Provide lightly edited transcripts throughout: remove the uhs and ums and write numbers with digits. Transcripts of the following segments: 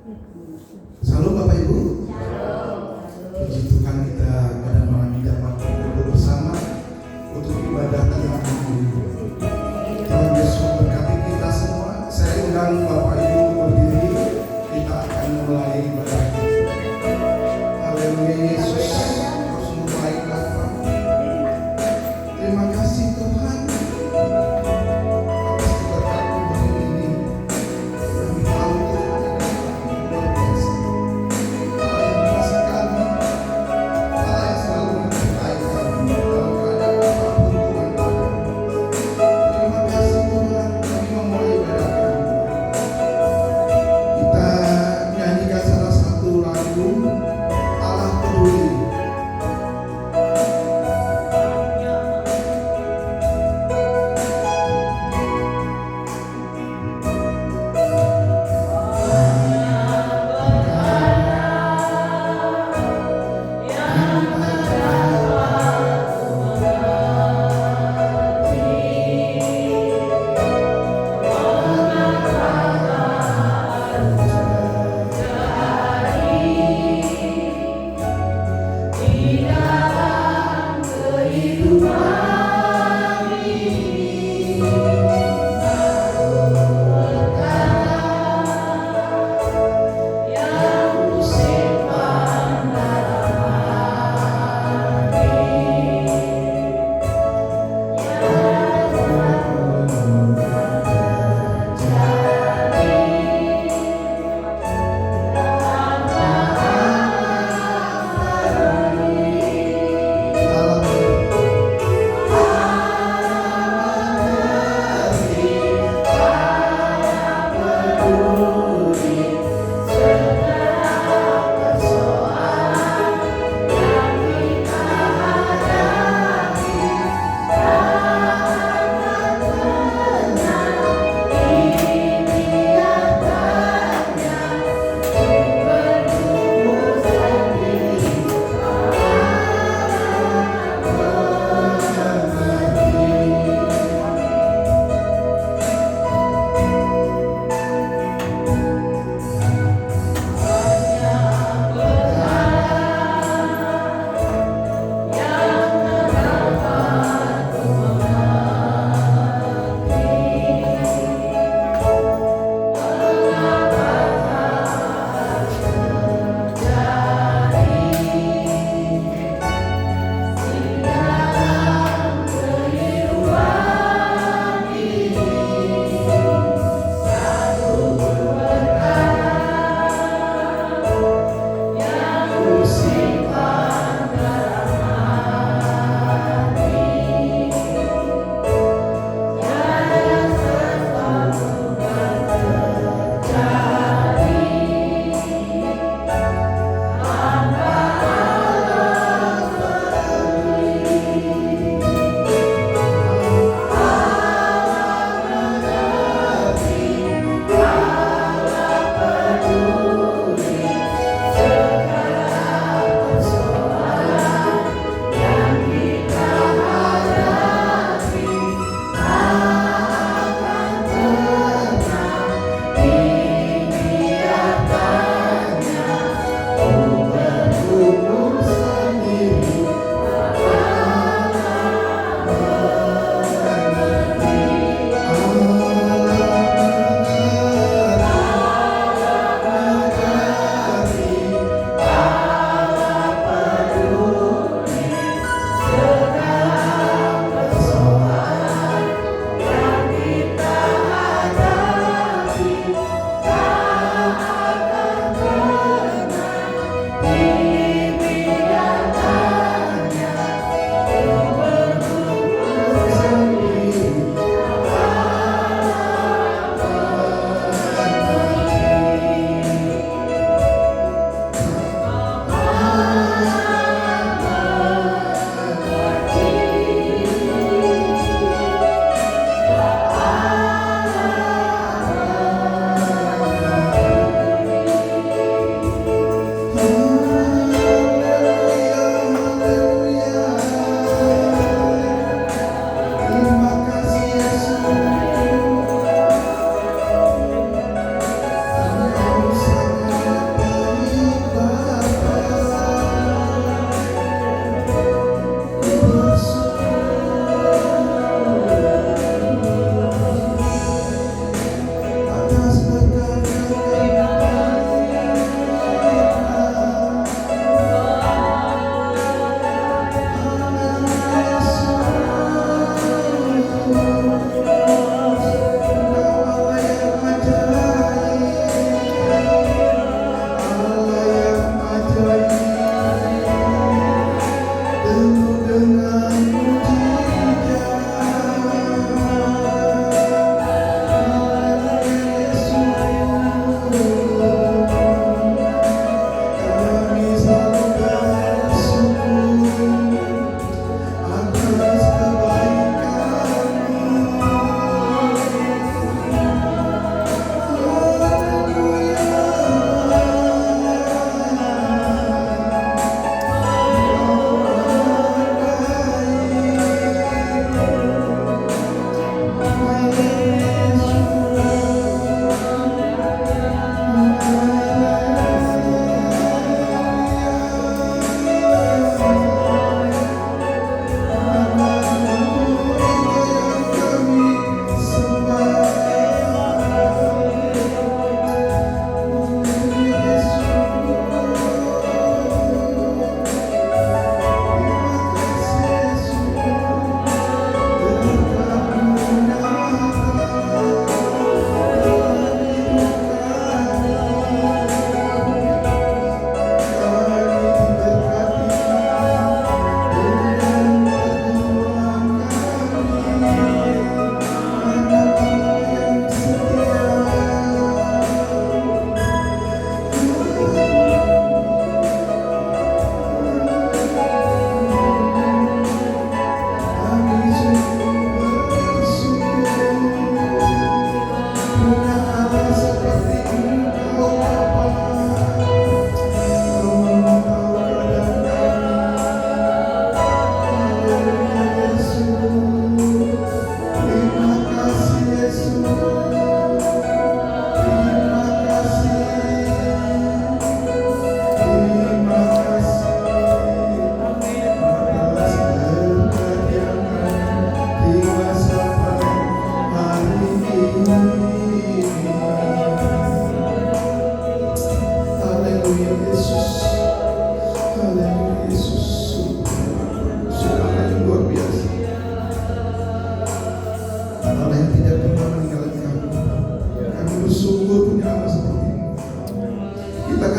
Salam Bapak Ibu. Puji Tuhan, kita pada malam ini dapat berkumpul bersama untuk ibadah Tuhan ini. Tuhan Yesus memberkati kita semua. Saya undang Bapak Ibu berdiri. Kita akan mulai ibadah kita. Haleluya Yesus. Kau sungguh baik Bapa. Terima kasih Tuhan atas keberkatan hari ini. Kami tahu Tuhan adalah luar biasa. Allah yang mengasihi kami, Allah yang selalu menyertai kami dalam keadaan apapun Tuhan ada. Terima kasih Tuhan, kami memulai ibadah kami. Kita nyanyikan salah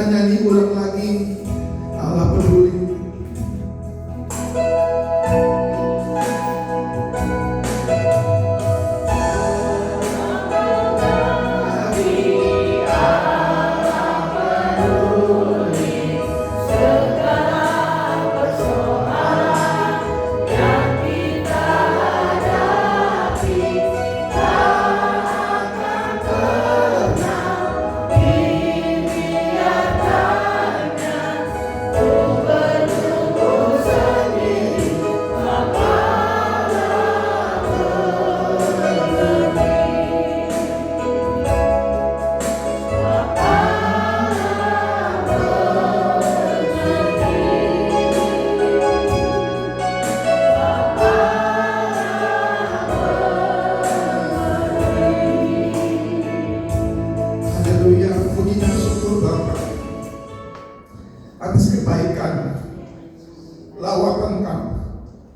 kita nyanyi ulang lagi, Allah peduli.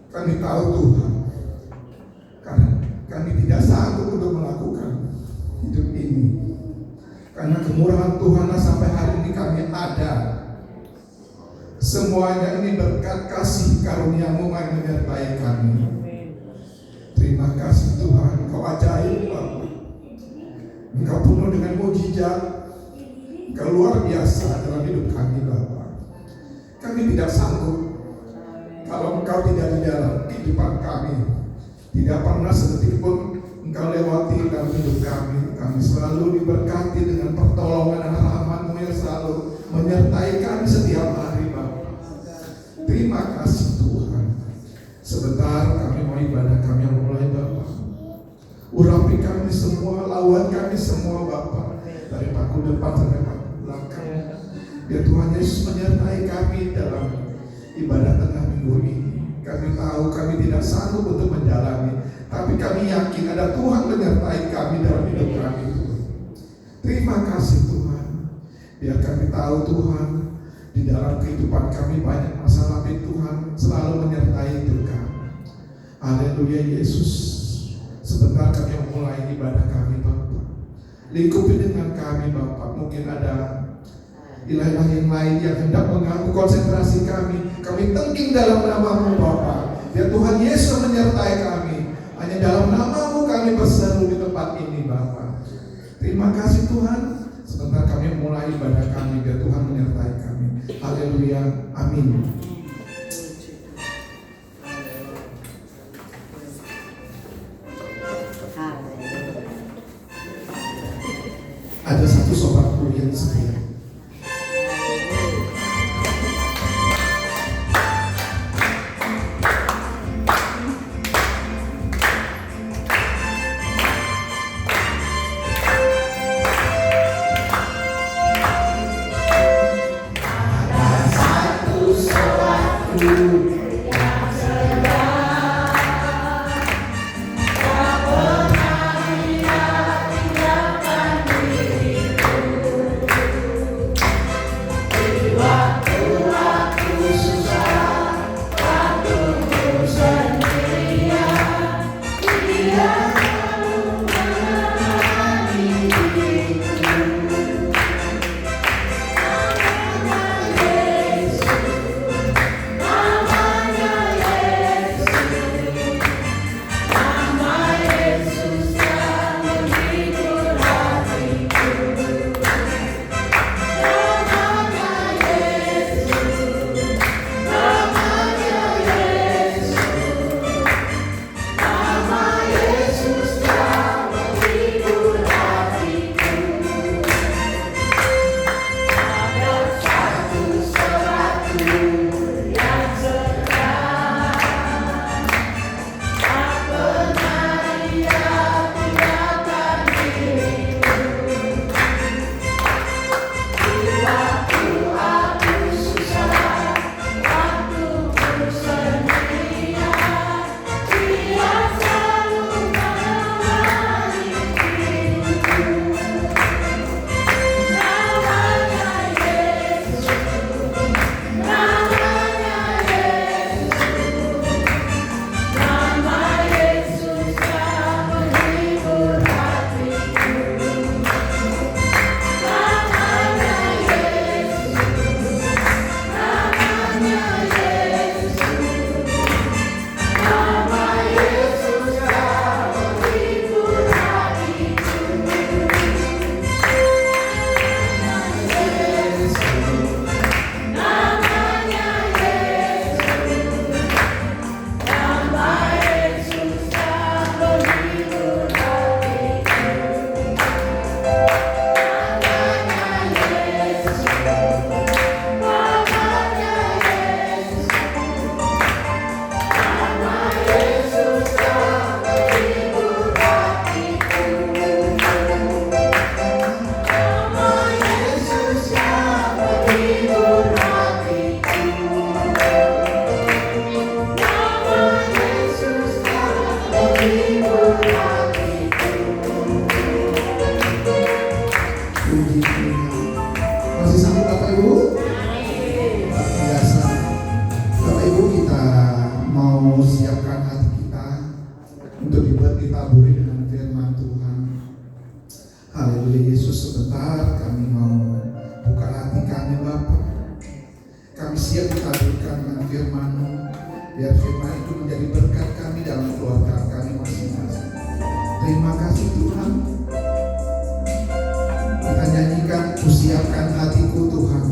Kami tahu Tuhan, karena kami tidak sanggup untuk melakukan hidup ini. Karena kemurahan Tuhan sampai hari ini kami ada. Semuanya ini berkat kasih karunia-Mu yang menyertai kami. Terima kasih Tuhan, Engkau ajaib Bapa. Engkau penuh dengan mukjizat, Engkau luar biasa dalam hidup kami Bapa. Kami tidak sanggup kalau Engkau tidak di dalam kehidupan kami. Tidak pernah sedetik pun Engkau lewati dalam hidup kami. Kami selalu diberkati dengan pertolongan dan rahmat-Mu yang selalu menyertai kami setiap hari Bapa. Terima kasih Tuhan. Sebentar kami mau ibadah kami yang mulai Bapa. Urapi kami semua, lawan kami semua Bapa, dari paku depan sampai paku belakang. Biar Tuhan Yesus menyertai kami dalam ibadah tengah minggu ini. Kami tahu kami tidak sanggup untuk menjalani, tapi kami yakin ada Tuhan menyertai kami dalam hidup kami. Terima kasih Tuhan. Biar kami tahu Tuhan, di dalam kehidupan kami banyak masalah, tapi Tuhan selalu menyertai hidup kami. Haleluya Yesus. Sebentar kami mulai ibadah kami Bapak. Lingkupi dengan kami Bapak. Mungkin ada ilah-ilah yang lain yang hendak mengganggu konsentrasi kami. Kami tengking dalam nama-Mu Bapa. Biar Tuhan Yesus menyertai kami. Hanya dalam nama-Mu kami berseru di tempat ini Bapa. Terima kasih Tuhan. Sebentar kami mulai ibadah kami. Biar Tuhan menyertai kami. Haleluya. Amin. Ada satu sobatku yang setia. Mama Ibu? Luar biasa. Bapak Ibu, kita mau siapkan hati kita untuk ditaburi dengan firman Tuhan. Haleluya. Yesus, sebentar kami mau buka hati kami Bapak. Kami siap ditaburkan dengan firman-Mu, biar firman itu menjadi berkat kami dalam keluarga kami masing-masing. Terima kasih Tuhan. Kita nyanyikan, kusiapkan hatiku Tuhan.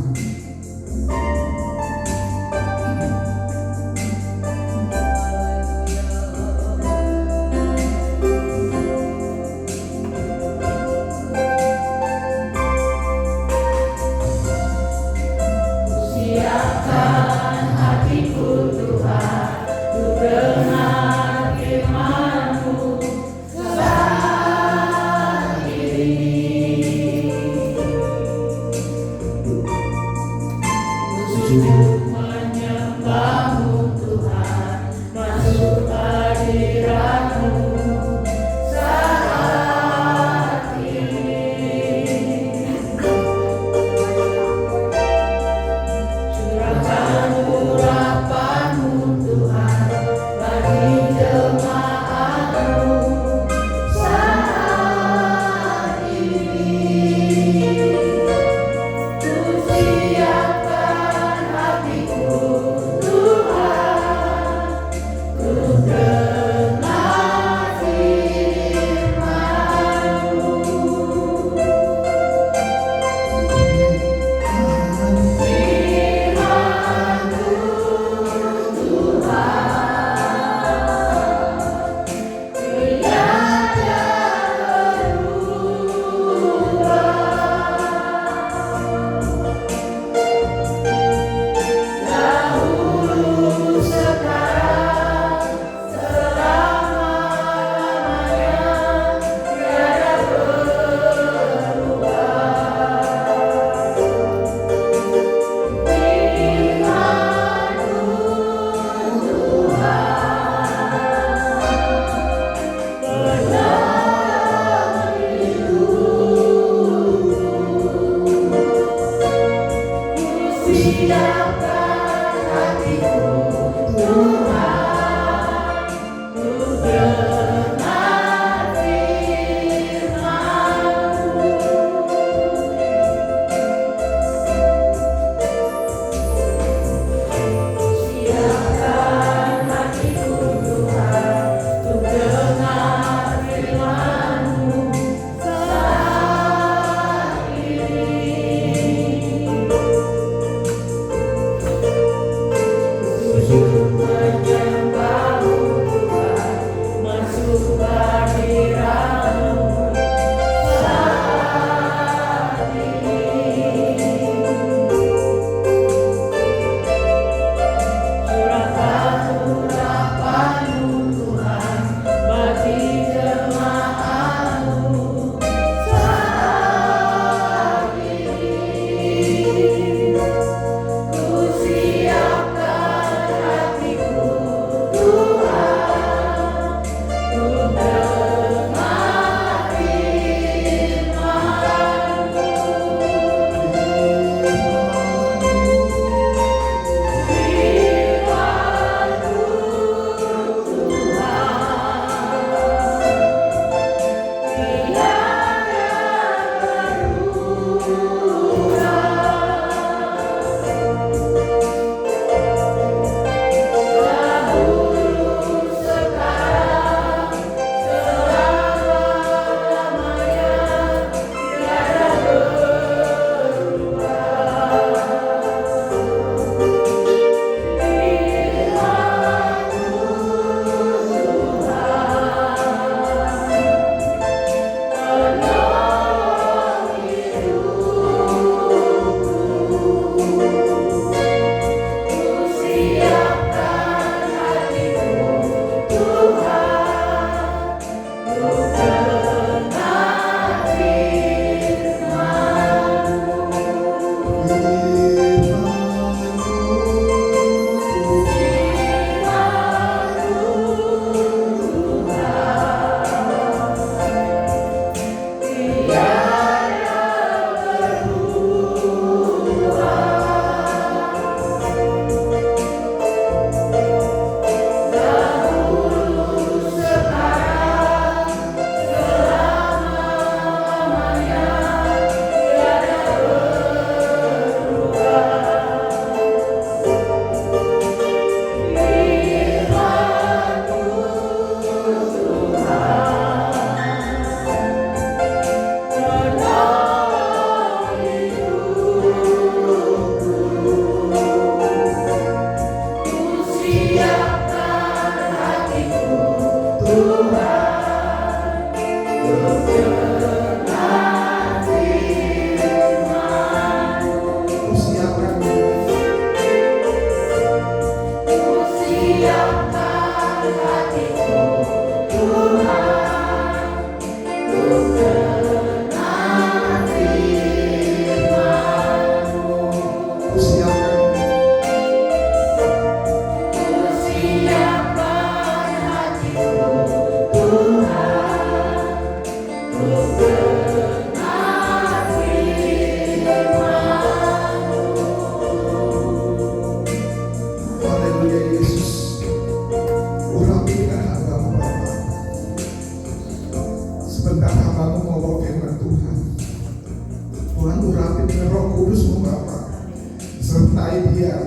menyertai dia.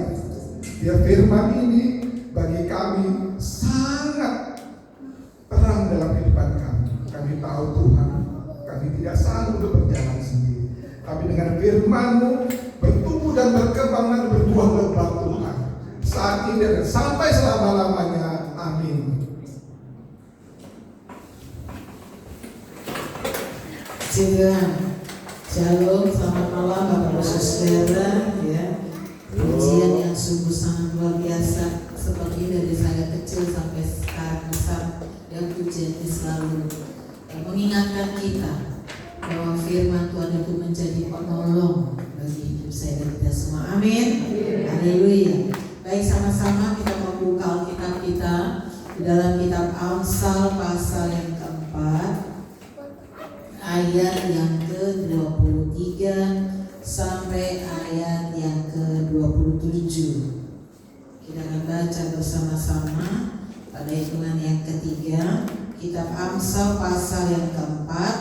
Biar firman ini bagi kami sangat terang dalam kehidupan kami. Kami tahu Tuhan, kami tidak sanggup untuk berjalan sendiri. Tapi dengan firman-Mu bertumbuh dan berkembang dan berbuah lebat Tuhan. Saat ini dan sampai selama-lamanya. Amin. Shalom, selamat malam Bapak Ibu Saudara ya. Pujian yang sungguh sangat luar biasa, seperti dari saya kecil sampai sekarang besar, yang pujian ini selalu mengingatkan kita bahwa firman Tuhan itu menjadi penolong bagi hidup saya dan kita semua. Amin. Haleluya. Baik, sama-sama kita membuka Alkitab kita di dalam kitab Amsal pasal yang keempat, ayat yang ke-23 sampai ayat yang ke-27. Kita akan baca bersama-sama pada hitungan yang ketiga. Kitab Amsal pasal yang keempat,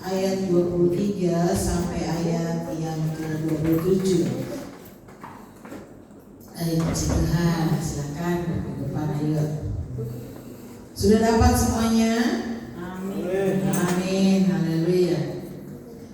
ayat 23 sampai ayat yang ke-27. Ayo puji Tuhan, silakan ke depan, ayo. Sudah dapat semuanya? Amin. Amin. Haleluya.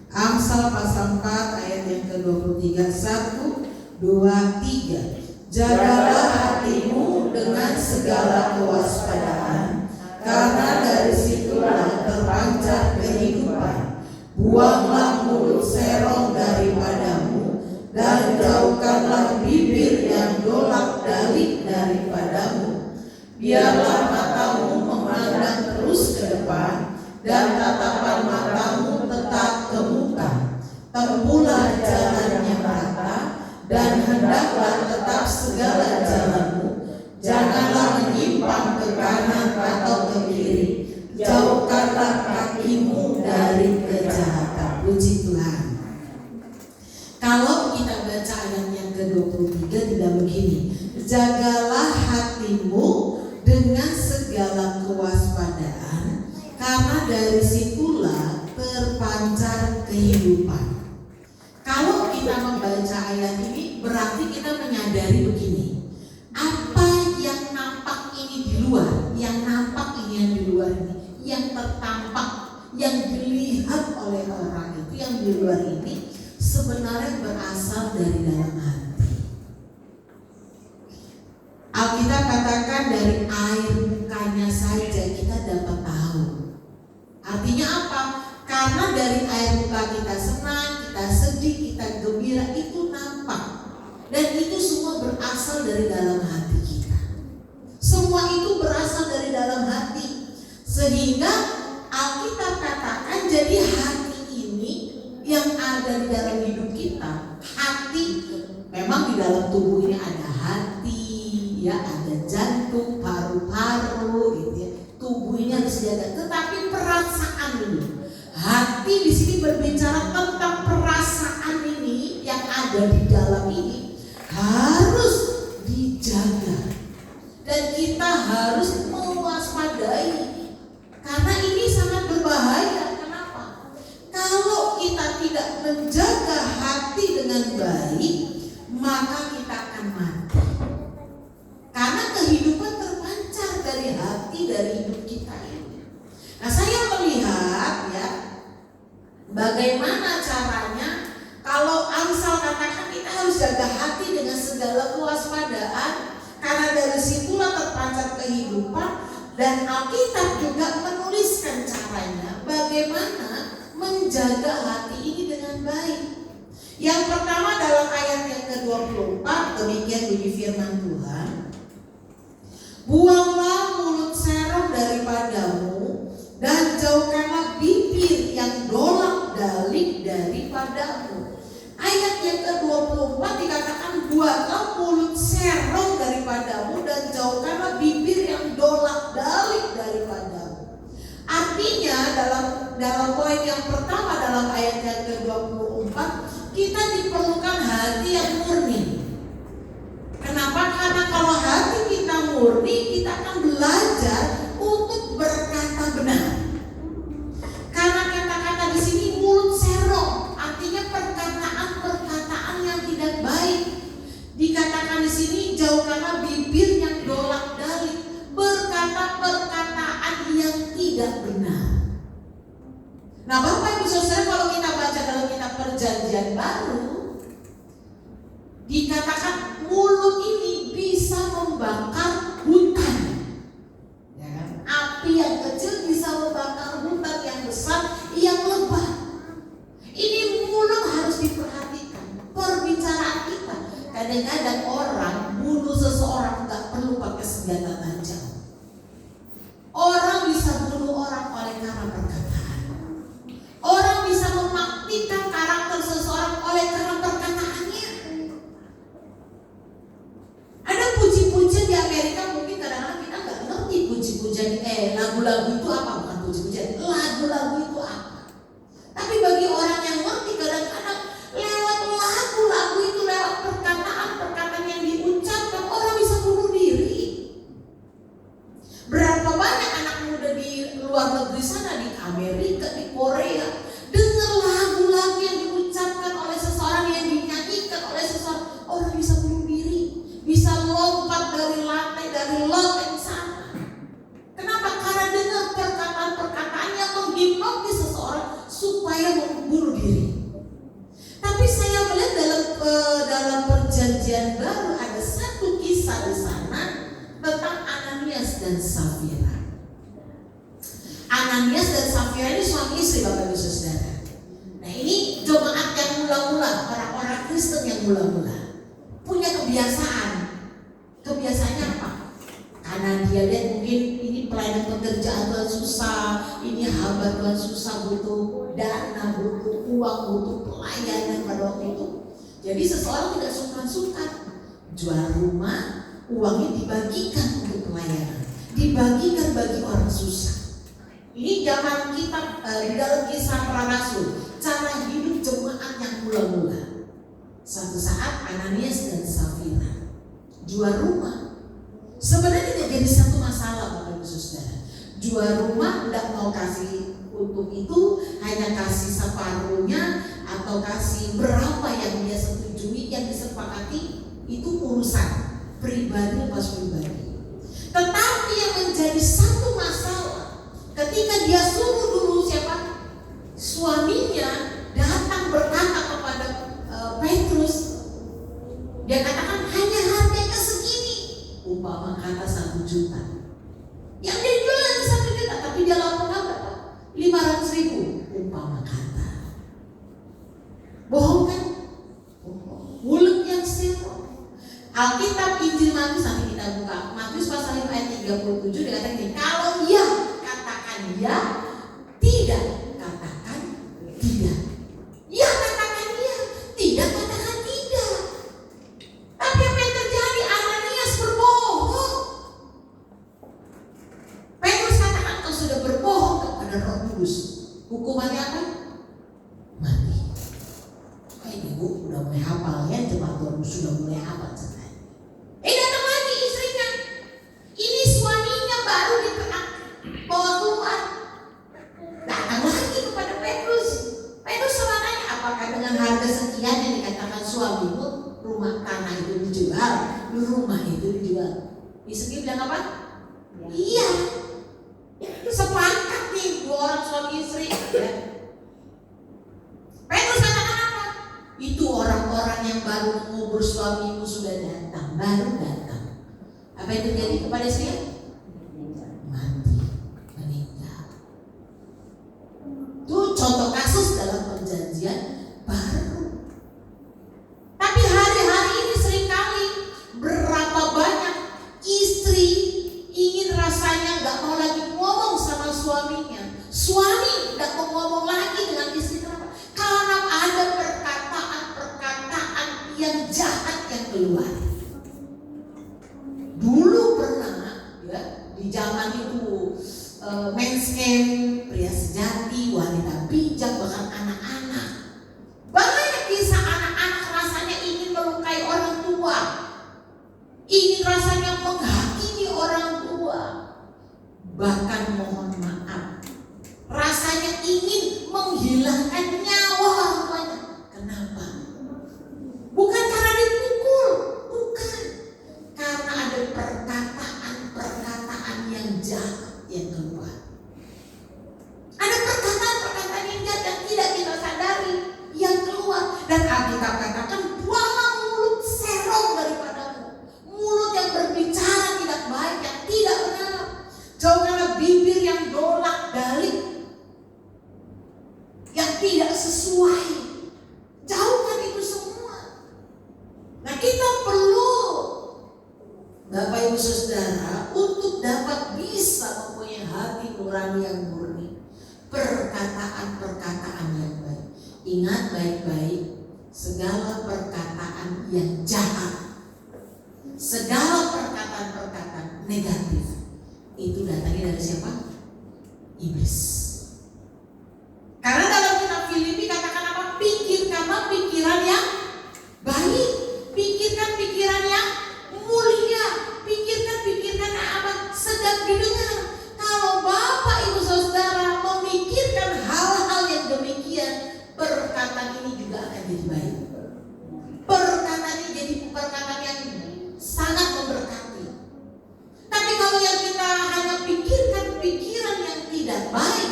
Amsal pasal 4 ayat yang ke-23. 1, 2, 3. Jagalah hatimu dengan segala kewaspadaan, karena dari situlah terpancar kehidupan. Buanglah mulut serong daripadamu, dan jauhkanlah bibir yang dolak-dalik daripadamu. Biarlah matamu memandang terus ke depan, dan tatapan matamu tetap ke muka. Tempuhlah jalan yang rata, dan hendaklah tetap segala jalanmu. Janganlah menyimpang ke kanan atau ke kiri. Jauhkanlah kakimu dari kejahatan. Puji Tuhan. Kalau kita baca ayat yang ke-23 tidak begini. Jagalah hatimu dengan segala kewaspadaan, karena dari situlah terpancar kehidupan. Kalau kita membaca ayat ini, berarti kita menyadari begini. Apa yang nampak ini di luar, yang nampak ini yang di luar ini, yang tertampak, yang dilihat oleh orang itu, yang di luar ini sebenarnya berasal dari dalam hati. Alkitab katakan dari air mukanya saja kita dapat tahu. Artinya apa? Karena dari air muka kita senang, kita sedih, kita gembira, itu nampak. Dan itu semua berasal dari dalam hati kita. Semua itu berasal dari dalam hati. Sehingga Alkitab katakan jadi hati ini yang ada di dalam hidup kita. Hati, memang di dalam tubuh ini ada hati, ya, ada jantung, paru-paru, gitu ya. Tubuh ini harus dijaga. Tetapi perasaan dulu. Hati di sini berbicara tentang perasaan ini yang ada di dalam ini harus dijaga. Dan kita harus mewaspadai. Karena ini sangat berbahaya. Kenapa? Kalau kita tidak menjaga hati dengan baik, maka kita akan mati. Karena kehidupan terpancar dari hati, dari hidup kita ini. Nah, saya melihat ya, bagaimana caranya kalau Amsal katakan kita harus jaga hati dengan segala kewaspadaan, karena dari situlah terpancar kehidupan. Dan Alkitab juga menuliskan caranya bagaimana menjaga hati ini dengan baik. Yang pertama dalam ayat yang ke-24, demikian bunyi firman Tuhan. Buanglah mulut serong daripadamu, dan jauhkanlah bibir yang dolak-dalik daripadamu. Ayat yang ke-24 dikatakan, buanglah mulut serong daripadamu, dan jauhkanlah bibir yang dolak-dalik daripadamu. Artinya dalam poin yang pertama dalam ayat yang ke-24, kita diperlukan hati yang murni. Kenapa? Karena kalau hati kita murni, kita akan belajar untuk berkata benar. Karena kata-kata di sini mulut serong, artinya perkataan-perkataan yang tidak baik. Di Baru dikatakan mulut ini bisa membakar hutan, ya kan? Api yang kecil bisa membakar hutan yang besar, yang lebat. Ini mulut harus diperhatikan. Perbicaraan kita, kadang-kadang orang bunuh seseorang nggak perlu pakai senjata tajam. Orang bisa bunuh orang oleh karena perkataan. Orang bisa mematikan karakter seseorang oleh karena perkataannya. Ada puji-pujian di Amerika, mungkin kadang-kadang kita nggak ngerti puji-pujian. Lagu-lagu itu apa? Bukan puji-pujian. Lagu-lagu itu apa? Tapi bagi orang yang ngerti, kadang-kadang lewat lagu-lagu itu, lewat perkataan-perkataan yang diucapkan, orang bisa bunuh diri. Berapa banyak anak muda di luar negeri sana, di Amerika, di Korea, dengar lagu-lagu yang diucapkan oleh seseorang, yang dinyanyikan oleh seseorang, orang bisa bunuh diri, bisa lompat dari lantai, dari loteng sana. Kenapa? Karena dengar perkataan-perkataan yang menghipnotis seseorang supaya membunuh diri. Tapi saya melihat dalam perjanjian baru ada satu kisah di sana tentang Ananias dan Safira. Ananias dan Safira ini suami istri, Bapak Ibu Saudara. Nah, ini jemaat yang mula-mula, orang-orang Kristen yang mula-mula punya kebiasaan. Kebiasaannya apa? Karena dia lihat mungkin ini pelayanan pekerjaan Tuhan susah, ini hamba Tuhan susah, butuh dana, butuh uang, butuh pelayanan pada waktu itu. Jadi seseorang tidak sungkan-sungkan jual rumah, uangnya dibagikan untuk pelayanan, dibagikan bagi orang susah. Ini zaman kita di dalam Kisah Para Rasul, cara hidup jemaat yang mula-mula. Suatu saat Ananias dan Safira jual rumah. Sebenarnya tidak jadi satu masalah, Bapak Ibu Saudara. Jual rumah tidak mau kasih untuk itu, hanya kasih separuhnya atau kasih berapa yang dia setujui, yang disepakati, itu urusan pribadi lepas pribadi. Tetapi yang menjadi satu masalah, ketika dia suruh dulu siapa? Suaminya datang berkata kepada Petrus, dia katakan hanya harganya segini, umpama kata 1 juta. Yang dia jual hanya 1 juta, tapi dia laporkan berapa? 500.000, umpama kata. Bohong kan? Bohong. Mulut yang sirop. Alkitab Injil Matius, nanti kita buka Matius pasal 5 ayat 37, dikatakan ini, kalau iya katakan ya, tidak katakan tidak. Ya katakan iya, tidak katakan tidak. Tapi apa yang terjadi? Ananias berbohong. Petrus katakan kau sudah berbohong kepada Roh Kudus. Hukumannya apa? Mati. Ini Bu udah mulai hafal ya, jemaat Tuhan sudah mulai hafal ceritanya. Datang lagi istrinya. Ini suaminya baru bawa keluar. Datang lagi kepada Petrus. Petrus sama tanya, apakah dengan harga sekian yang dikatakan suamimu, rumah tanah itu dijual, rumah itu dijual? Istri bilang apa? Iya. Sepakat nih 2 orang suami istri. Ya. Petrus katakan apa? Itu orang-orang yang baru mengubur suamimu sudah datang, baru datang. Apa yang terjadi kepada istrinya? Mati, meninggal. Itu contoh kasus dalam perjanjian baru. Tapi hari-hari ini seringkali berapa banyak istri ingin rasanya nggak mau lagi ngomong sama suaminya. Suami nggak mau ngomong lagi dengan istri. Kenapa? Karena ada perkataan-perkataan yang jahat yang keluar. Dulu pernah ya, di zaman itu manscape, pria sejati, wanita bijak, bahkan anak-anak. Banyak kisah anak-anak rasanya ingin melukai orang tua, ingin rasanya menghakimi orang tua, bahkan mohon maaf, rasanya ingin menghilangkan nyawa orang tuanya. Kenapa? Bukan karena dipukul, bukan, karena ada perkataan-perkataan yang jahat yang keluar. Ada perkataan-perkataan yang jahat yang tidak kita sadari yang keluar, dan Nah, kita perlu, Bapak Ibu Saudara, untuk dapat bisa mempunyai hati nurani yang murni, perkataan-perkataan yang baik. Ingat baik-baik, segala perkataan yang jahat, segala perkataan-perkataan negatif, itu datangnya dari siapa? Iblis. Karena dalam kitab Filipi katakan apa? Pikirkanlah pikiran yang baik, pikirkan pikiran yang mulia, pikirkan apa? Sedang didengar. Kalau Bapak Ibu Saudara memikirkan hal-hal yang demikian, perkataan ini juga akan jadi baik. Perkataan ini jadi perkataan yang sangat memberkati. Tapi kalau yang kita hanya pikirkan pikiran yang tidak baik,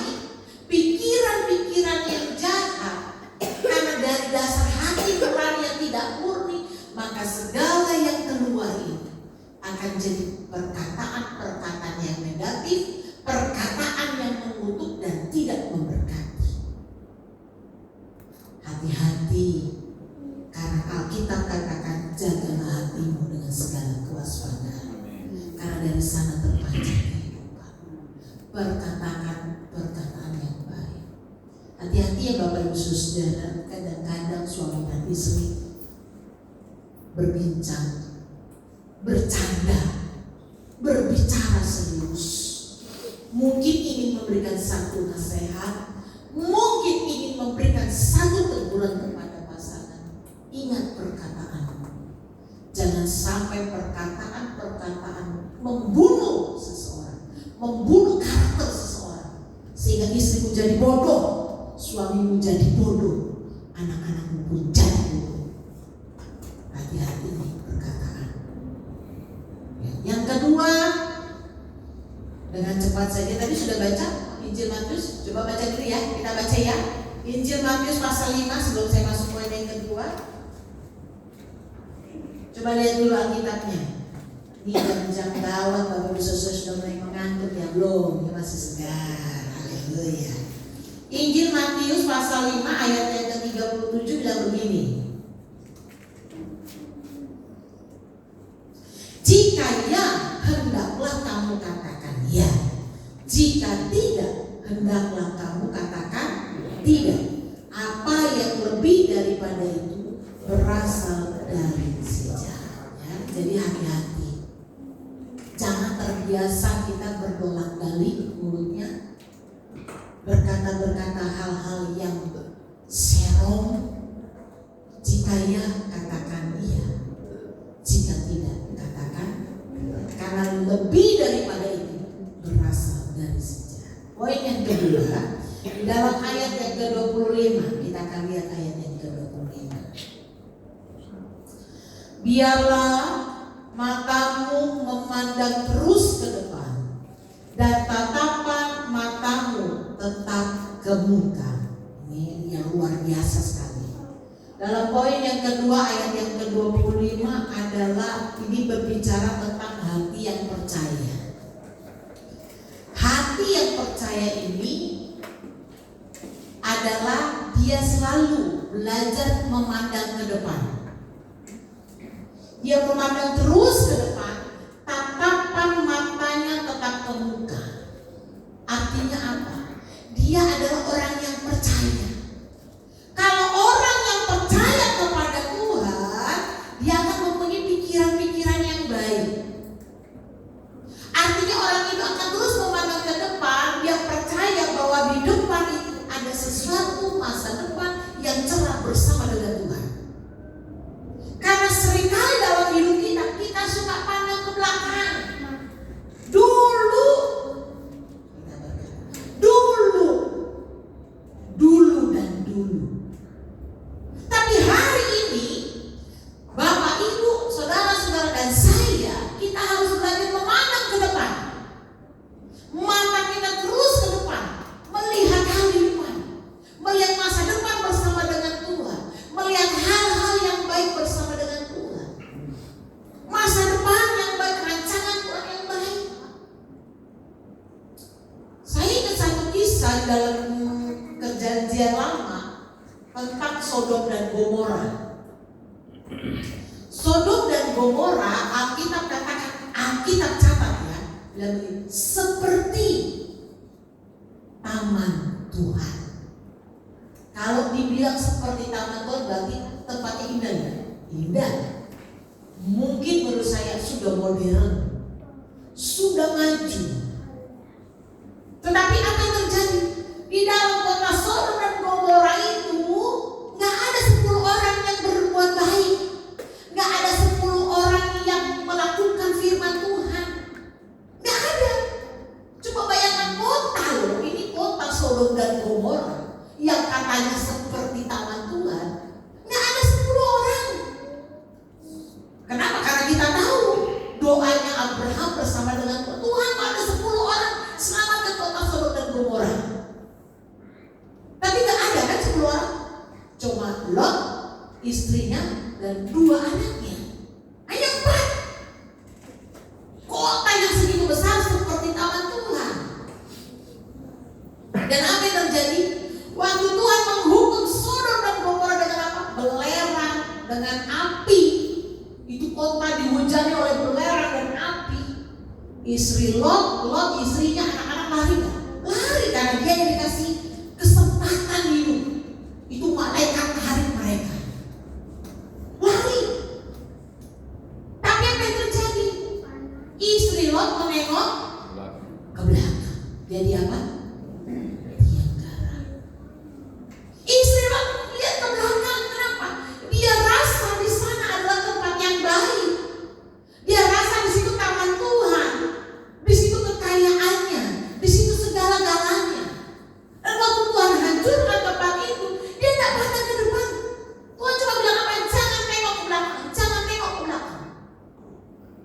pikiran-pikiran yang jahat, karena dari dasar hati nurani yang tidak murni, maka segala yang keluar ini akan jadi perkataan-perkataan yang negatif, perkataan yang mengutuk dan tidak memberkati. Hati-hati, karena Alkitab katakan jagalah hatimu dengan segala kewaspadaan, karena dari sana terpancar kehidupan. Perkataan yang baik. Hati-hati ya Bapak Ibu Saudara, kadang-kadang suami dan istri berbincang, bercanda, berbicara serius. Mungkin ingin memberikan satu nasihat, mungkin ingin memberikan satu teguran kepada pasangan. Ingat perkataan. Jangan sampai perkataan-perkataan membunuh seseorang, membunuh karakter seseorang, sehingga istrimu jadi bodoh, suamimu jadi bodoh, anak-anakmu pun jadi bodoh. Hati-hati nih perkataan. Yang kedua, dengan cepat saja tadi sudah baca Injil Matius, coba baca dulu ya, kita baca ya. Injil Matius pasal 5 sebelum saya masuk poin yang kedua. Coba lihat dulu Alkitabnya. Ini jam gawat, Bapak Ibu Saudara sudah mulai mengantuk ya, belum? Ya masih segar. Haleluya. Injil Matius pasal 5 ayat yang ke-37 bilang begini. Jika ya, hendaklah kamu katakan ya. Jika tidak, hendaklah kamu katakan tidak. Apa yang lebih daripada itu berasal dari si jahat. Ya, jadi hati-hati. Jangan terbiasa kita berdolak-dalik mulutnya, berkata-berkata hal-hal yang serong. Jika ya, katakan iya. Jika tidak, katakan tidak. Karena lebih daripada itu berasal dari si jahat. Poin yang kedua, di dalam ayat yang ke-25, kita akan lihat ayat yang ke-25. Biarlah matamu memandang terus ke depan, dan tatapan matamu tetap ke muka. Ini yang luar biasa sekali. Dalam poin yang kedua ayat yang ke-25 adalah ini berbicara tentang hati yang percaya. Hati yang percaya ini adalah dia selalu belajar memandang ke depan. Dia memandang terus ke depan, tatapan matanya tetap ke muka. Artinya apa? Dia adalah orang yang percaya. Kalau orang yang percaya kepada Tuhan, dia akan mempunyai pikiran-pikiran yang baik. Artinya orang itu akan terus memandang ke depan. Dia percaya bahwa di depan itu ada sesuatu masa depan yang cerah bersama dengan Tuhan. Karena seringkali dalam hidup kita Sodom dan Gomora, Alkitab katakan, Alkitab catat ya, bilang begini, seperti taman Tuhan. Kalau dibilang seperti taman Tuhan berarti tempatnya indah ya? Indah. Mungkin menurut saya sudah modern, sudah maju. Tetapi apa yang terjadi? Di dalam kota Sodom dan Gomora itu gak ada 10 orang yang berbuat baik, gak ada 10 orang yang melakukan firman Tuhan. Gak ada. Coba bayangkan kota loh, ini kota Sodom dan Gomora yang katanya seperti taman Tuhan, gak ada 10 orang. Kenapa? Karena kita tahu doanya Abraham bersama dengan Tuhan, ada 10 orang selamat ke kota Sodom dan Gomora. Tapi gak ada kan 10 orang, cuma Lot, istrinya, dan 2 anaknya. Hanya 4. Kota yang segitu besar seperti taman Tuhan. Dan apa yang terjadi? Waktu Tuhan menghukum Sodom dan Gomora dengan apa? Belerang, dengan api. Itu kota dihujani oleh belerang dan api. Istri Lot istrinya, anak-anak lari kan? Lari karena dia yang dikasih kesempatan hidup. Itu malaikat tarik mereka. Lari. Tapi apa yang terjadi? Istri Lot menengok ke belakang. Jadi apa? Tiang garam. Istri Lot lihat ke belakang. Kenapa? Dia rasa di sana adalah tempat yang baik. Dia rasa di situ taman Tuhan, di situ kekayaannya, di situ segala-galanya. Dan waktu Tuhan hancurkan tempat itu, dia tidak pandang ke depan. Tuhan cuma bilang apa? Jangan tengok ke belakang, jangan tengok ke belakang.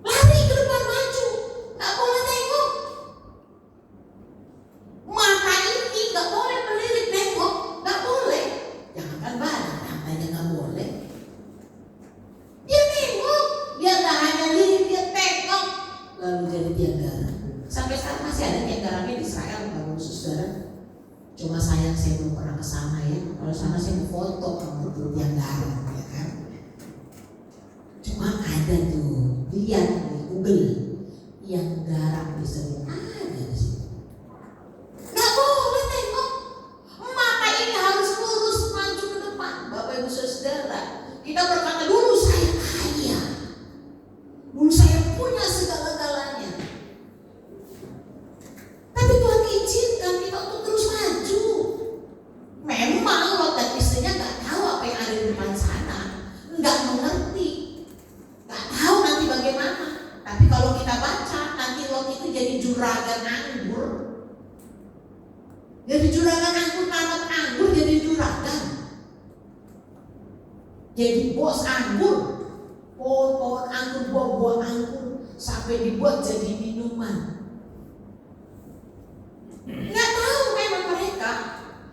Lari ke depan, maju, nggak boleh tengok. Mata ini nggak boleh melirik tengok, nggak boleh. Jangankan badan, matanya nggak boleh. Dia tengok, dia nggak hanya lirik, dia tengok. Lalu jadi tiang garam. Sampai sekarang masih ada tiang garamnya di Israel, Bapak Saudara. Cuma sayang saya belum pernah ke sana ya. Kalau sana saya mau foto sama itu tiang garam, ya kan. Cuma ada tuh, lihat di Google, tiang garam di sana ada di situ. Nggak boleh tengok. Mata ini harus lurus maju ke depan, Bapak Ibu Saudara. Kita berkata dulu saya kaya, dulu saya punya segala-galanya. Tapi Tuhan izinkan kita untuk terus maju. Memang Lot dan istrinya nggak tahu apa yang ada di depan sana, nggak mengerti, nggak tahu nanti bagaimana. Tapi kalau kita baca, nanti Lot itu jadi juragan anggur. Jadi juragan anggur, nanam anggur jadi juragan. Jadi bos anggur, pohon anggur, buah-buah anggur, sampai dibuat jadi minuman. Nggak tahu memang mereka,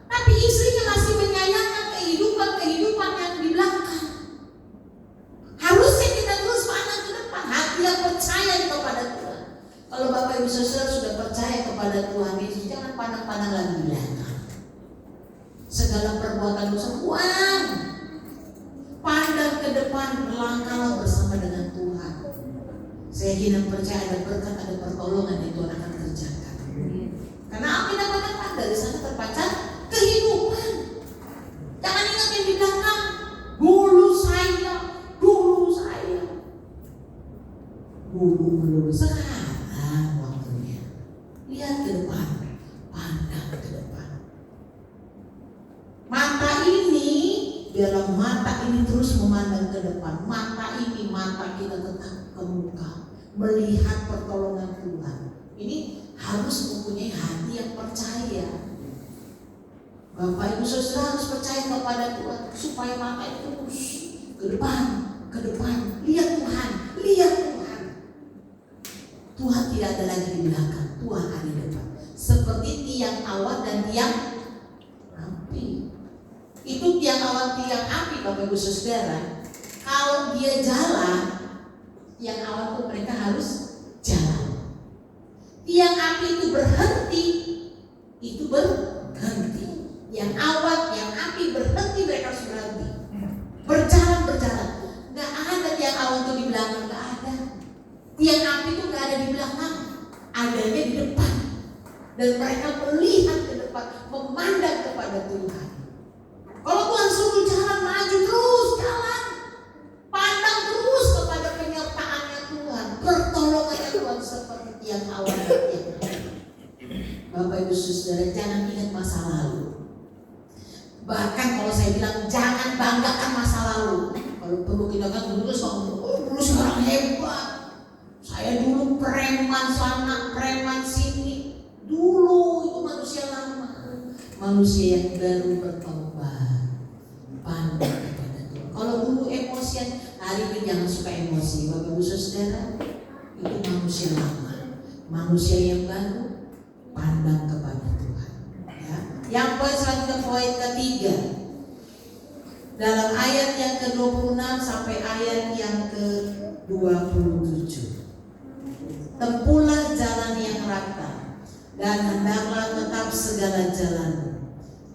tapi istrinya masih menyayangkan kehidupan yang di belakang. Harusnya kita terus pandang ke depan, hati yang percaya kepada Tuhan. Kalau Bapak Ibu Saudara sudah percaya kepada Tuhan Yesus, jangan pandang-pandang lagi di belakang. Segala perbuatan dosa buang. Pandang ke depan, melangkahlah bersama dengan Tuhan. Saya yakin dan percaya ada berkat, ada pertolongan yang Tuhan akan kerjakan. Karena apa yang dapat dari sana terpancar kehidupan. Jangan ingat yang di belakang. Dulu saya. Dulu sekarang waktunya. Lihat ke depan, pandang ke depan. Mata ini, biarlah mata ini terus memandang ke depan. Mata kita tetap ke muka, melihat pertolongan Tuhan. Ini harus mempunyai hati yang percaya. Bapak Ibu Saudara harus percaya kepada Tuhan supaya mata itu terus ke depan. Lihat Tuhan. Tuhan tidak ada lagi di belakang, Tuhan ada di depan. Seperti tiang awan dan tiang api. Itu tiang awan, tiang api, Bapak Ibu Saudara. Kalau dia jalan, tiang awan itu mereka harus jalan. Tiang api itu berhenti, Yang awan, yang api berhenti, mereka harus berhenti. Berjalan. Nggak ada tiang awan Tiang api itu gak ada di belakang, adanya di depan. Dan mereka melihat ke depan, memandang kepada Tuhan. Kalau Tuhan suruh jalan, maju terus jalan. Pandang terus kepada penyertaannya Tuhan, pertolongannya Tuhan seperti tiang awan dan tiang api. Bapak Ibu Saudara, jangan ingat masa lalu. Bahkan kalau saya bilang jangan banggakan masa lalu. Kalau perlu kita kan dulu sekarang hebat. Saya dulu preman sana, preman sini. Dulu itu manusia lama. Manusia yang baru bertobat, pandang kepada Tuhan. Kalau dulu emosian, hari ini jangan suka emosi. Bapak Ibu Saudara, itu manusia lama. Manusia yang baru, pandang kepada Tuhan. Ya. Yang poin selanjutnya, poin ketiga, dalam ayat yang ke-26 sampai ayat yang ke-27. Tempuhlah jalan yang rata, dan hendaklah tetap segala jalan.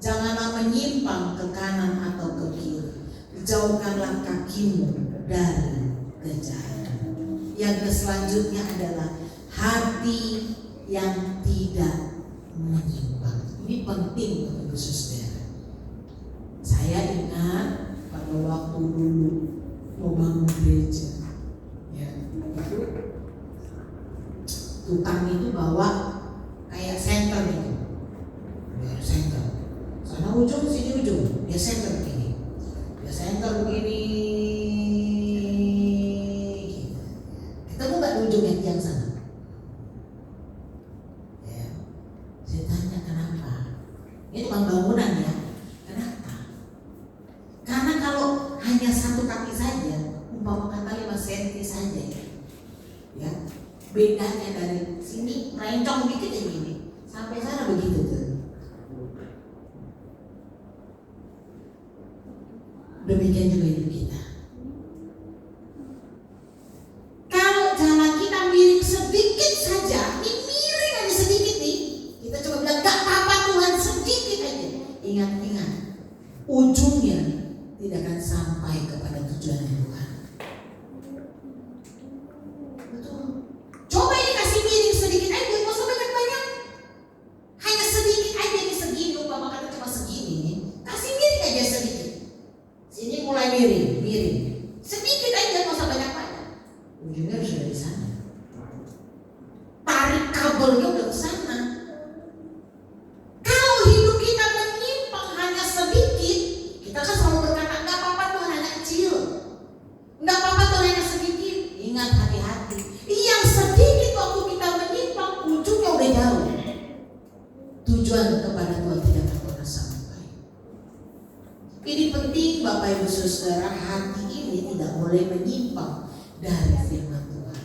Janganlah menyimpang ke kanan atau ke kiri. Jauhkanlah kakimu dari kejahatan. Yang selanjutnya adalah hati yang tidak menyimpang. Ini penting Bapak Ibu Saudara. Saya ingat pada waktu dulu mau bangun gereja, ya, tukang itu bawa kayak senter gitu, ya, senter. Sana ujung, sini ujung, dia senter begini, dia senter begini. Gitu. Ketemu nggak di ujung yang sana? Ya. Saya tanya kenapa? Ini tukang bangunan ya. Kenapa? Karena kalau hanya satu kaki saja, umpama kata 5 cm saja, ya, bedanya dari sini merencong dikit ya gini, sampai sana begitu tuh. Demikian juga hidup kita. Kalau jalan kita miring sedikit saja, ini miring aja sedikit nih, kita coba bilang gak apa-apa Tuhan, sedikit aja. Ingat-ingat, ujungnya tidak akan sampai kepada tujuan Tuhan. Betul. Coba ini kasih miring sedikit aja, gak usah banyak-banyak. Hanya sedikit aja nih, segini, umpama kata cuma segini nih, kasih miring aja sedikit. Sini mulai miring. Sedikit aja, gak usah banyak-banyak. Ujungnya sudah di sana. Tarik kabelnya udah ke sana. Kalau hidup kita menyimpang hanya sedikit, kita kan selalu berkata nggak apa-apa Tuhan, hanya kecil, nggak apa-apa Tuhan, hanya sedikit. Ingat, hati-hati. Yang sedikit waktu kita menyimpang, ujungnya udah jauh. Tujuan kepada Tuhan tidak akan pernah sampai. Ini penting Bapak Ibu Saudara, hati ini tidak boleh menyimpang dari firman Tuhan.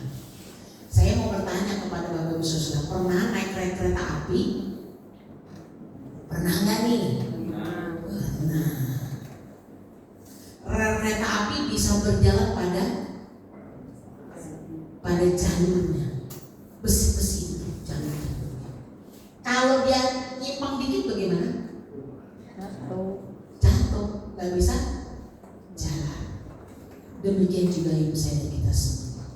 Saya mau bertanya kepada Bapak Ibu Saudara, pernah naik kereta api? Pernah nggak nih? Pernah. Kereta api bisa berjalan pada jalurnya, besi-besi itu jalurnya. Kalau dia nyimpang dikit bagaimana? Jatuh, nggak bisa jalan. Demikian juga hidup saya dan kita semua.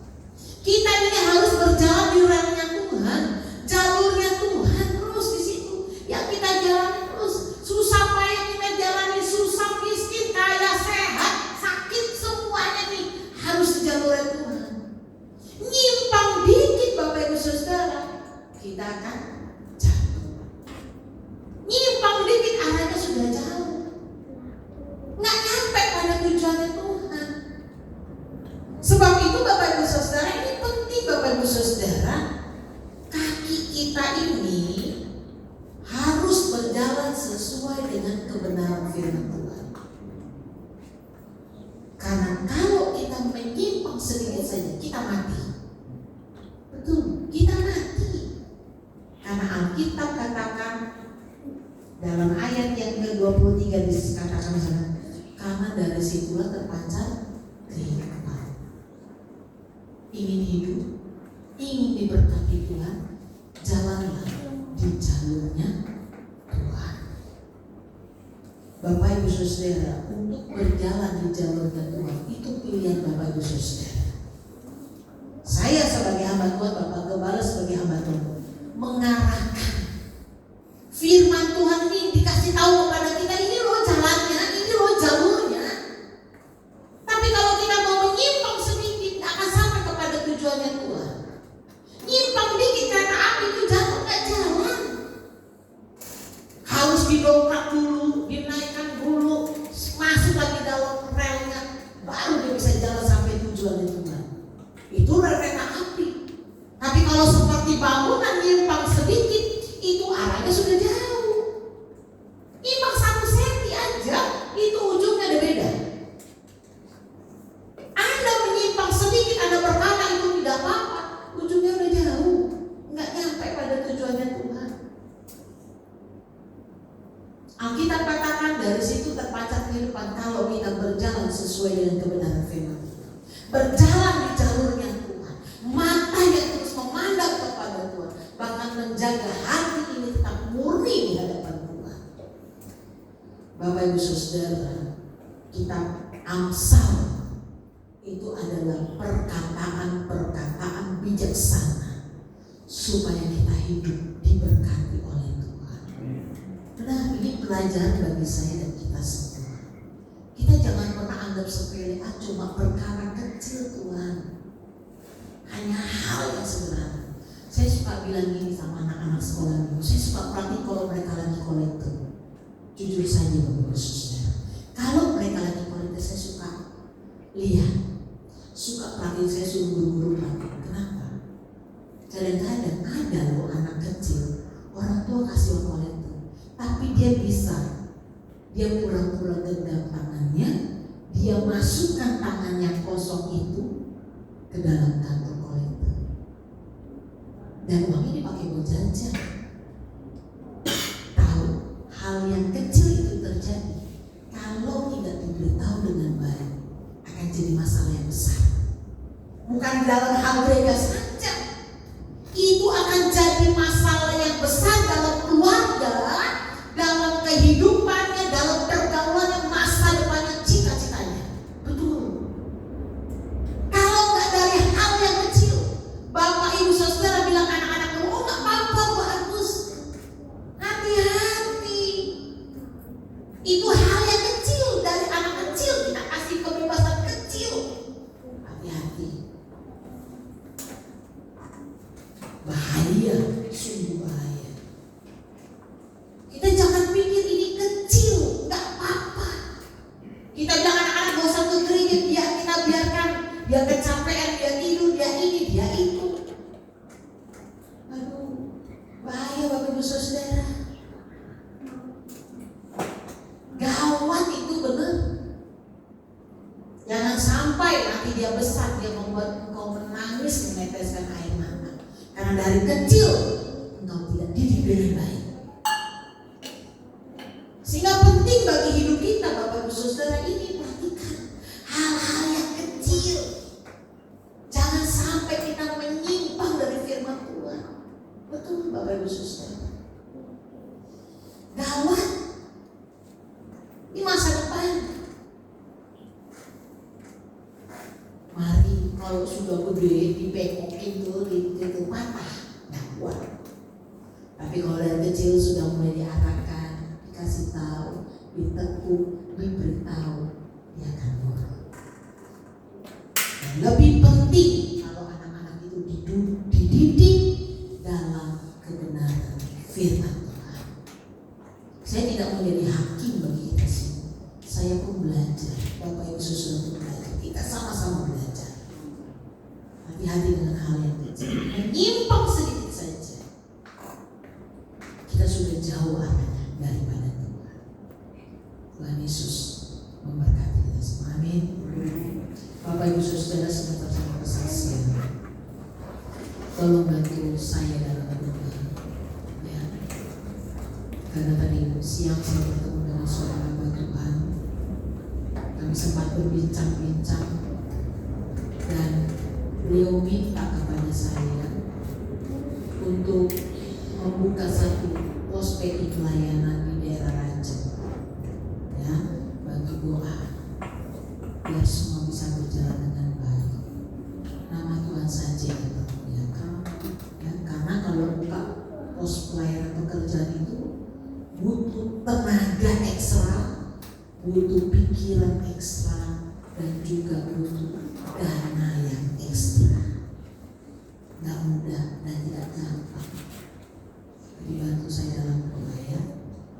Kita ini harus berjalan di relnya Tuhan, jalurnya Tuhan terus di situ. Yang kita jalani terus, susah payah kita jalani, susah miskin, kaya, sehat, sakit, semuanya nih harus di jalurnya Tuhan. Nyimpang dikit Bapak Ibu Saudara, kita akan jatuh. Nyimpang dikit arahnya sudah jauh, nggak nyampe pada tujuannya Tuhan. Sebab itu Bapak Ibu Saudara, ini penting Bapak Ibu Saudara, kaki kita ini harus berjalan sesuai dengan kebenaran firman Tuhan. Karena kalau kita menyimpang sedikit saja, kita mati. Betul, kita mati. Karena Alkitab katakan dalam ayat yang ke-23 dikatakan sana, karena dari situlah terpancar kehidupan. Ingin hidup, ingin diberkati Tuhan, jalanlah di jalurnya Tuhan. Bapak Ibu Saudara, untuk berjalan di jalurnya Tuhan itu pilihan Bapak Ibu Saudara. Saya sebagai jaga hati ini tetap murni di hadapan Tuhan. Bapak Ibu Saudara, kitab Amsal itu adalah perkataan-perkataan bijaksana supaya kita hidup diberkati oleh Tuhan. Nah, ini pelajaran bagi saya dan kita semua. Kita jangan pernah anggap sepele, cuma perkara kecil Tuhan. Hanya hal yang sederhana. Saya suka bilang gini sama anak-anak sekolah minggu. Saya suka perhatiin kalau mereka lagi kolektor. Jujur saja Bapak Ibu Saudara, kalau mereka lagi kolektor saya suka lihat, suka perhatiin, saya suruh guru-guru perhatiin. Kenapa? Kadang-kadang ada loh anak kecil, orang tua kasih uang kolektor, tapi dia bisa, dia pura-pura genggam tangannya, dia masukkan tangannya kosong itu ke dalam kantong kolektor, dan uangnya dipakai buat jajan. Tahu, hal yang kecil itu terjadi kalau tidak diberitahu dengan baik akan jadi masalah yang besar. Bukan dalam hal gereja saja, itu akan jadi masalah yang besar dalam keluarga, dalam kehidupannya, dalam pergaulannya, masa depannya, cita-citanya. Betul. Kalau nggak dari hal yang kecil, Bapak Ibu Saudara bilang anak-anak, oh nggak apa-apa bagus, hati-hati. Itu hal yang kecil, dari anak kecil kita kasih kebebasan kecil. Hati-hati. Bahaya, sungguh bahaya. Kita jangan pikir ini kecil, nggak apa-apa. Kita bilang anak-anak gak usah ke gereja, kita biarkan dia kecapean, dia tidur, dia ini, dia itu. Aduh, bahaya Bapak Ibu Saudara. Gawat itu benar. Jangan sampai nanti dia besar, dia membuat engkau menangis, meneteskan air mata. Karena dari kecil engkau tidak didik dengan baik. Sehingga penting bagi hidup kita Bapak Ibu Saudara ini, perhatikan hal-hal yang kecil. Jangan sampai kita menyimpang dari firman Tuhan. Betul Bapak Ibu Saudara. Gawat. Ini masa depan. Mari kalau sudah gede dipekokin tuh di patah, nggak kuat. Tapi kalau dari kecil sudah mulai diarahkan, dikasih tahu, ditekuk, diberitahu, dia akan nurut. Dan lebih penting kalau anak-anak itu dididik dalam kebenaran firman Tuhan. Saya tidak menjadi hakim bagi kita semua. Saya pun belajar. Bapak Ibu Saudara pun belajar. Kita sama-sama belajar. Hati-hati dengan hal yang kecil. Menyimpang sedikit saja, kita sudah jauh arahnya daripada Tuhan. Tuhan Yesus memberkati kita semua. Amin. Bapak Ibu Saudara sebentar sama kesaksian. Tolong bantu saya dalam doa. Ya. Karena tadi siang saya bertemu dengan seorang hamba Tuhan. Kami sempat berbincang-bincang dan beliau minta kepada saya untuk membuka satu pos PI pelayanan di daerah Raja, ya, bagi doa biar semua bisa berjalan dengan baik. Nama Tuhan saja yang termuliakan, ya, karena kalau buka pos pelayanan pekerjaan itu butuh tenaga ekstra, butuh pikiran ekstra, dan juga butuh dana yang ekstra. Gak mudah dan tidak gampang. Jadi bantu saya dalam doa ya.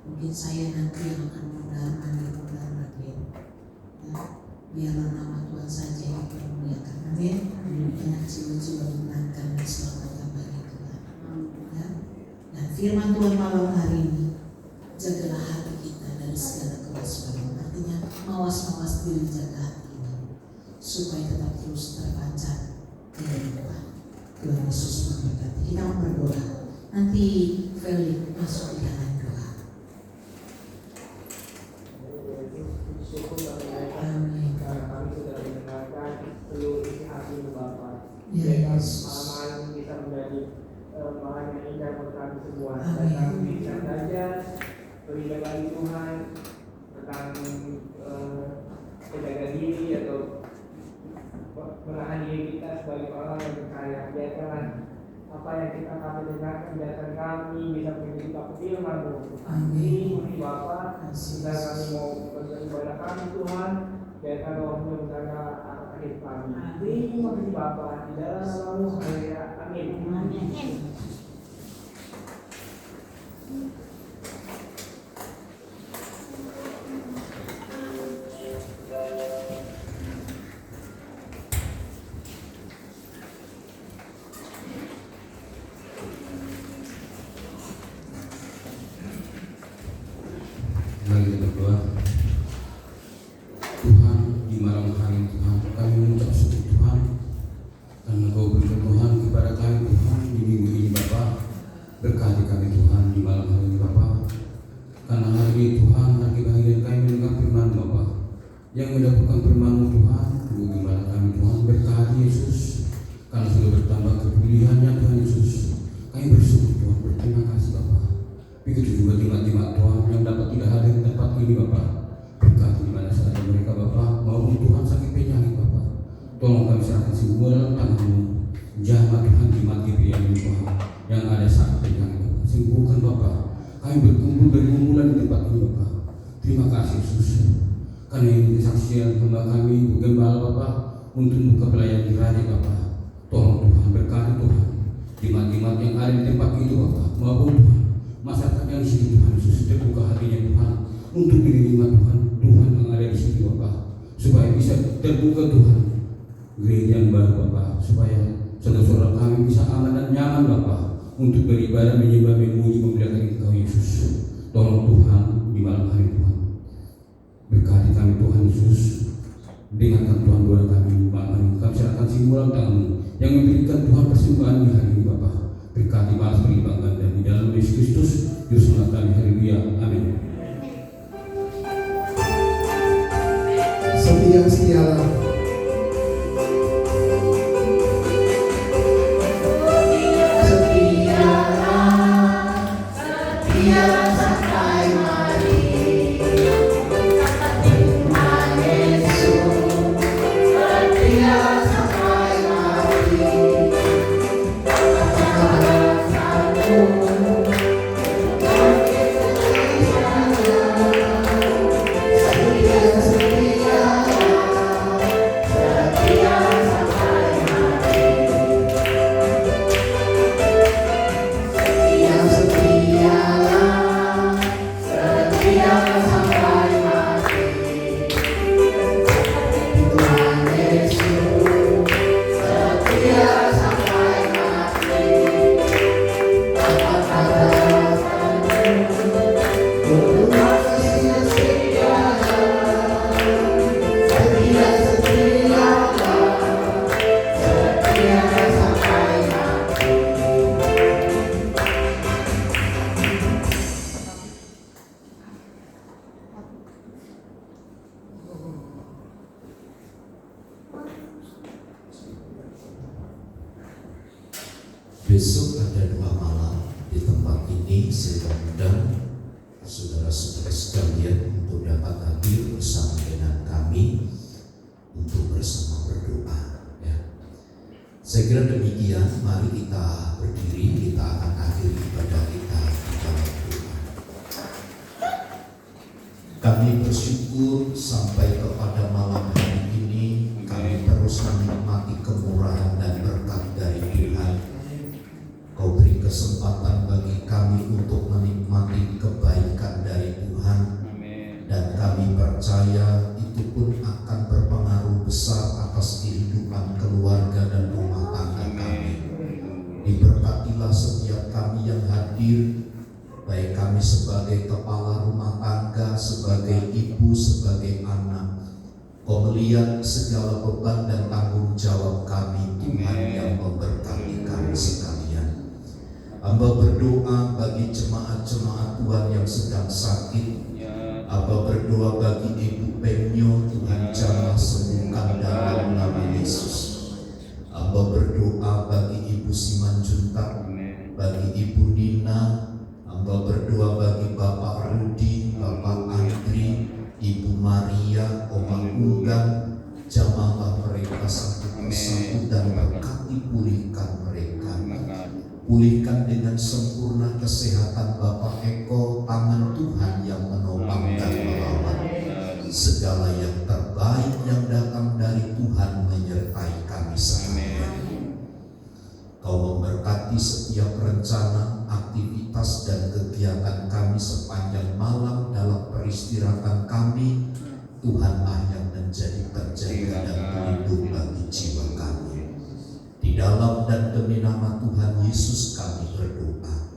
Mungkin saya nanti yang akan modal-mandir ya. Biarlah nama Tuhan saja yang dipermuliakan. Amin. Banyak jiwa-jiwa dimenangkan dan selamatkan bagi Tuhan ya. Dan firman Tuhan malam hari ini, jagalah hati kita dari segala kewaspadaan. Artinya mawas-mawas diri, jaga hati ini supaya tetap terus terpancar kehidupan. Tuhan Yesus memberkati. Kita mau berdoa. Nanti Felix masuk di dalam doa. Amin. Karena kami sudah mendengarkan seluruh isi hati Bapa. Ya, Malam Yesus. kita menjadi malahan yang indah buat kami semua. Dan kami bisa belajar beribadah bagi Tuhan tentang menjaga diri atau menahan diri kita sebagai orang yang percaya. Biarkan apa yang kami dengarkan, biarkan kami bisa menjadi firman-Mu. Amin. Bapa, kita kami mau beribadah kami Tuhan, biarkan Roh-Mu menjaga akhir kami. Terima kasih Bapa, di dalam nama-Mu, haleluya. Amin. Mari kita berdoa. Tuhan, di malam hari Tuhan, kami mengucap syukur Tuhan karena Kau berikan Tuhan kepada kami Tuhan di minggu ini Bapa. Berkati kami Tuhan di malam hari ini Bapa. Karena hari ini Tuhan, hari kebahagiaan kami mendengar firman Bapa. Yang mendapatkan firman-Mu Tuhan, bagaimana kami Tuhan, berkati Yesus. Karena sudah bertambah kepulihannya Tuhan Yesus. Kami bersyukur Tuhan, berterima kasih Bapa. Begitu juga jemaat-jemaat Tuhan yang dapat tidak hadir di tempat ini Bapak. Berkati di mana saja mereka Bapak, maupun Tuhan sakit penyakit Bapak. Tolong kami serahkan semua dalam tangan-Mu. Jamah Tuhan jemaat GPI ini Tuhan yang ada sakit penyakit Bapak. Sembuhkan Bapak. Kami berkumpul dari kumpulan di tempat ini Bapak. Terima kasih Yesus. Karena ini kesaksian hamba kami Gembala Bapak untuk buka pelayanan di Raja Bapak. Tolong Tuhan berkati Tuhan jemaat-jemaat yang ada di tempat itu Bapak, maupun Tuhan masyarakat yang di sini Tuhan Yesus, terbuka hatinya Tuhan untuk menerima Tuhan yang ada di sini Bapak, supaya bisa terbuka Tuhan gereja yang baru Bapak, supaya saudara-saudara kami bisa aman dan nyaman Bapak untuk beribadah, menyembah, memuji, memuliakan Engkau Yesus. Tolong Tuhan di malam hari Tuhan, berkati kami Tuhan Yesus, dengarkan Tuhan doa kami di malam hari. Kami serahkan simbolan tangan-Mu yang memberikan Tuhan persembahan di hari ini Bapak. Berkati balas berlimpah ganda di dalam Yesus Kristus, Juru Selamat kami, haleluya, amin. Setia-setialah sampai mati. Tuhan Yesus, setia sampai mati. Besok ada 2 malam di tempat ini. Saya mengundang saudara-saudara sekalian untuk dapat hadir bersama dengan kami untuk bersama berdoa. Ya. Saya kira demikian. Mari kita berdiri, kita akan akhiri ibadah kita di dalam doa. Kami bersyukur sampai kepada malam hari ini kami terus menikmati kemurahan dan berkat dari Tuhan. Kau beri kesempatan bagi kami untuk menikmati kebaikan dari Tuhan. Dan kami percaya itu pun akan berpengaruh besar atas kehidupan keluarga dan rumah tangga kami. Diberkatilah setiap kami yang hadir, baik kami sebagai kepala rumah tangga, sebagai ibu, sebagai anak. Kau melihat segala beban dan tanggung jawab kami, Tuhan yang memberkati kami sekalian. Hamba berdoa bagi jemaat-jemaat Tuhan yang sedang sakit. Hamba berdoa bagi Ibu Penyo, Tuhan jamah sembuhkan dalam nama Yesus. Hamba berdoa bagi Ibu Simanjuntak, Hamba berdoa bagi Bapak Rudi, Bapak Andri, Ibu Maria, Oma Unggan, jamaah mereka satu persatu dan berkati pulihkan mereka. Pulihkan dengan sempurna kesehatan Bapak Eko, tangan Tuhan yang menopang dan melawat. Segala yang terbaik yang datang dari Tuhan menyertai kami sekalian. Kau memberkati setiap rencana, aktivitas dan kegiatan kami sepanjang malam dalam peristirahatan kami. Tuhanlah yang menjadi penjaga dan pelindung bagi jiwa kami. Di dalam dan demi nama Tuhan Yesus kami berdoa.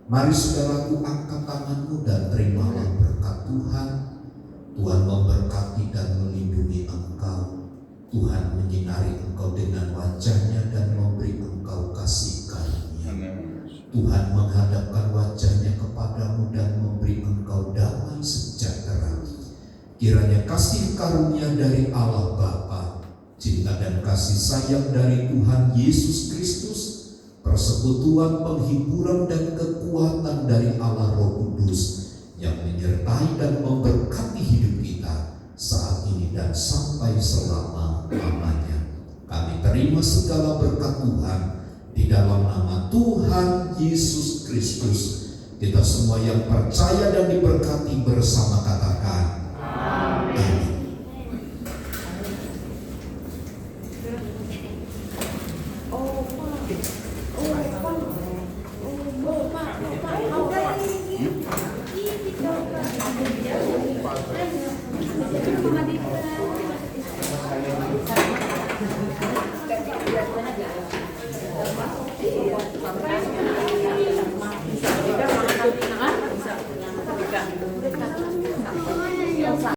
Mari saudaraku, angkat tanganmu dan terimalah berkat Tuhan. Tuhan memberkati dan melindungi engkau. Tuhan menyinari engkau dengan wajah-Nya dan memberi engkau kasih karunia. Tuhan menghadapkan wajah-Nya kepadamu dan memberi engkau damai sejahtera. Kiranya kasih karunia dari Allah Bapa, cinta dan kasih sayang dari Tuhan Yesus Kristus, persekutuan, penghiburan dan kekuatan dari Allah Roh Kudus yang menyertai dan memberkati hidup kita saat ini dan sampai selama-lamanya. Kami terima segala berkat Tuhan di dalam nama Tuhan Yesus Kristus. Kita semua yang percaya dan diberkati bersama katakan